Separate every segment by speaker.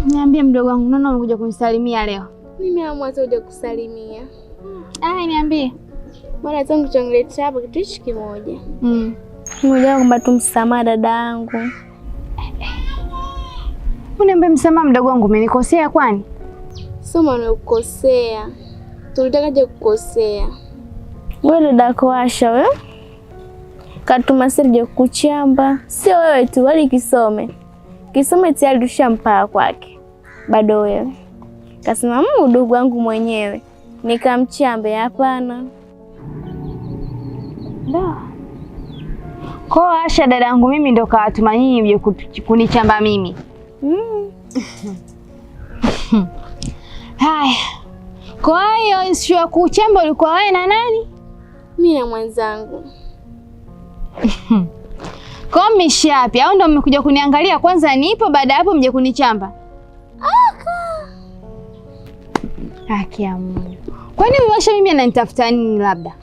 Speaker 1: Niambie mdogo wangu, naona umekuja kunisalimia leo.
Speaker 2: Nimeamua tu kuja kusalimia.
Speaker 1: Niambie.
Speaker 2: Bwana tangu chongeleta hapa kitu hichi kimoja. Ngoja kwamba tumsamaha dada yangu.
Speaker 1: Uniambie msamaha mdogo wangu, umenikosea kwani?
Speaker 2: Soma na kukosea. Tulitaka je kukosea. Wewe dada yako Asha wewe? Katuma Serge kuchamba. Sio wewe tu wali Kisome. Kisome tayari tushampaa kwake. Bado wewe. Kasema ndugu wangu mwenyewe. Nikamchambe hapana.
Speaker 1: Da. Kwa Asha dada yangu mimi ndo kawatuma nyinyi mje kunichamba mimi. Haya. Kwa hiyo issue ya kuchamba ulikuwa wewe na nani?
Speaker 2: Mimi na mwenzangu.
Speaker 1: Kwa mishapi au ndo mmekuja kuniangalia kwanza nipo baada hapo mje kunichamba? Haki ya Mungu. Kwani huyu Asha mimi ananitafuta nini labda?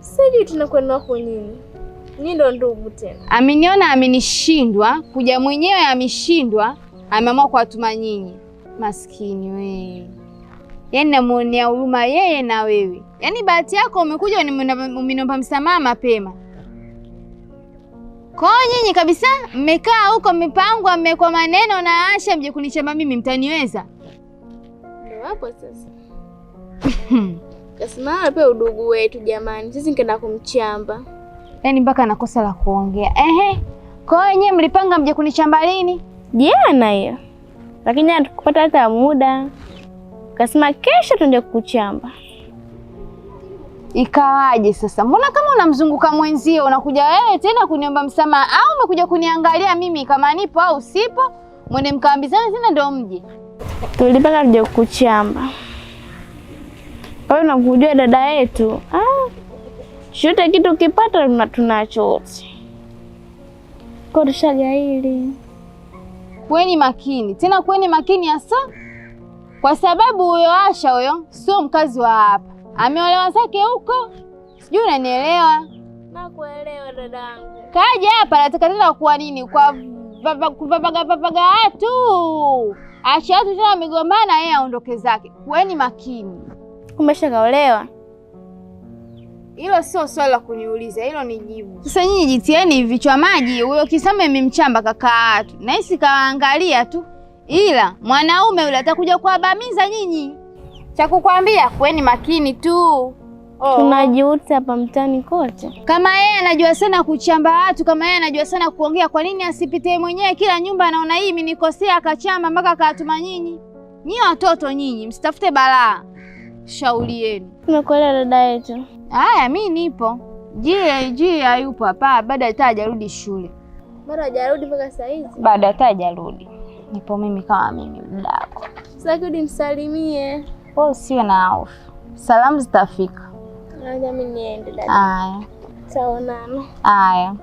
Speaker 2: Sijui tunakwenda huko nini. Ni ndo ndugu tena.
Speaker 1: Ameniona amenishindwa, kuja mwenyewe ameshindwa, ameamua kuwatuma nyinyi. Maskini wewe. Yaani namuonea huruma yeye na wewe. Yaani bahati yako umekuja umeniomba msamaha mapema. Kwa nyinyi kabisa mmekaa huko mmepangwa mmekwa maneno na Asha mje kunichamba mimi mtaniweza?
Speaker 2: Ndio hapo sasa. Kasema pia udugu wetu jamani. Sisi nikaenda kumchamba.
Speaker 1: Yaani mpaka nakosa la kuongea. Kwa nyinyi mlipanga mje kunichamba lini?
Speaker 2: Jana hiyo. Lakini hatukupata hata muda. Kasema kesho tuende kukuchamba.
Speaker 1: Ikawaje sasa? Mbona kama unamzunguka mwenzio unakuja wewe tena kuniomba msamaha au umekuja kuniangalia mimi kama nipo au sipo? Mwende mkaambizane tena ndio mje.
Speaker 2: Tulipanga tuje kukuchamba. Wewe unakujua dada yetu. Chote kitu kipata tunachote. Kwa tushagaili.
Speaker 1: Kuweni makini. Tena kuweni makini hasa. Kwa sababu huyo Asha huyo sio mkazi wa hapa. Ameolewa zake huko. Sijui unanielewa?
Speaker 2: Nakuelewa dadangu.
Speaker 1: Kaja hapa anataka tena kuwa nini? Kwa kuvaga watu. Asha watu tena wamegombana yeye aondoke zake. Kuweni makini.
Speaker 2: Umeshakaolewa?
Speaker 1: Hilo sio swali la kuniuliza, hilo ni jibu. Sasa nyinyi jitieni vichwa maji, huyo Kisame amemchamba kaka watu. Na hisi kaangalia tu. Ila mwanaume yule atakuja kuabamiza nyinyi. Cha kukwambia kuweni makini tu.
Speaker 2: Tunajiuta hapa mtani kote.
Speaker 1: Kama yeye anajua sana kuchamba watu, kama yeye anajua sana kuongea, kwa nini asipite mwenyewe kila nyumba anaona hii minikosea akachamba mpaka akatuma nyinyi? Nyinyi watoto nyinyi, msitafute balaa. Shauri yenu.
Speaker 2: Tumekuelewa dada yetu.
Speaker 1: Haya mimi nipo. Je hayupo hapa, bado hata hajarudi shule.
Speaker 2: Bado hajarudi mpaka saa hizi?
Speaker 1: Bado hata hajarudi. Nipo mimi kama mimi mdako.
Speaker 2: Sasa kudi msalimie.
Speaker 1: Wewe usiwe na hofu. Salamu zitafika.
Speaker 2: Ngoja mimi niende dada.
Speaker 1: Haya.
Speaker 2: Saonana.
Speaker 1: Haya.